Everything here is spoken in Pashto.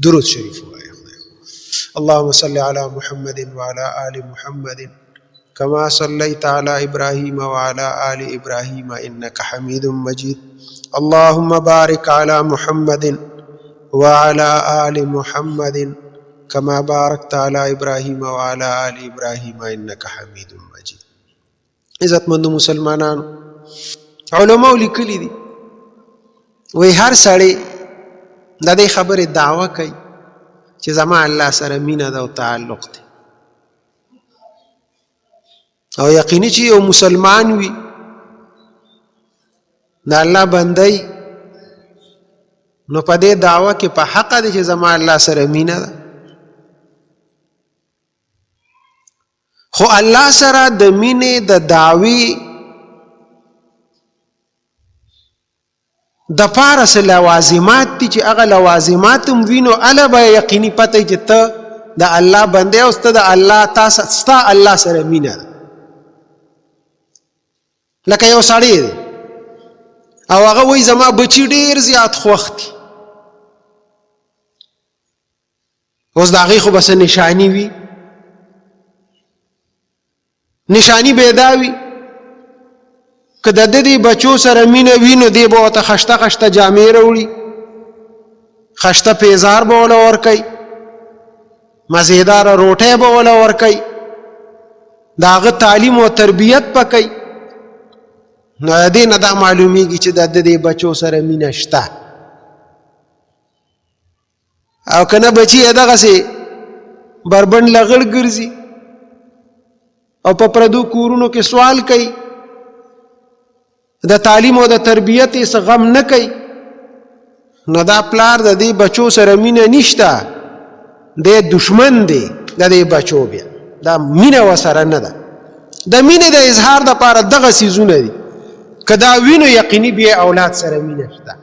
درود شریف وایه. اللهم صل على محمد وعلى آل محمد كما صليت على إبراهيم وعلى آل إبراهيم إنك حميد مجيد. اللهم بارك على محمد وعلى آل محمد كما باركت على إبراهيم وعلى آل إبراهيم إنك حميد مجيد. عزت مند مسلمانانو، علماء لیکلی دي وی هر سړی د دې خبرې دعوه کوي چې زما الله سره مینه ده او تعلق دی، او یقیني چې یو مسلمان وي د الله بندی نو په دې دعوه کې په حق دی چې زما الله سره مینه ده. خو الله سره د مینې د دعوی د پاره څه لوازمات دي چې هغه لوازمات هم وینو اله به یقیني پته چې ته د الله بندې او ستا د الله تاسو ستا الله سره مینه ده. لکه یو سړی دی او هغه وایي زما بچي ډېر زیات خوښ دي، اوس د هغې خو به څه نشاني وي، نشانی به دا وي که د دې بچو سره مینه وي نو دی به ورته خشته خشته جامې راوړي، خشته پیزار به وله ورکوي، مزیداره روټۍ به وله ورکوي، د هغه تعلیم و تربیت به کوي. نو د دې نه دا معلومیږي چې د دې بچو سره مینه شته. او که نه بچي یې دغسې بربنډ لغړ ګرځي او په پردو کورونو کې سوال کوي، د تعلیم او د تربیت یې څه غم نه کوي، نو دا پلار د دې بچو سره مینه نشته، دی دشمن دی د دې بچو. بیا دا مینه ورسره نه ده. د مینې د اظهار دپاره دغه څیزونه دي، که دا وینو یقیني بیا اولاد سره مینه شته.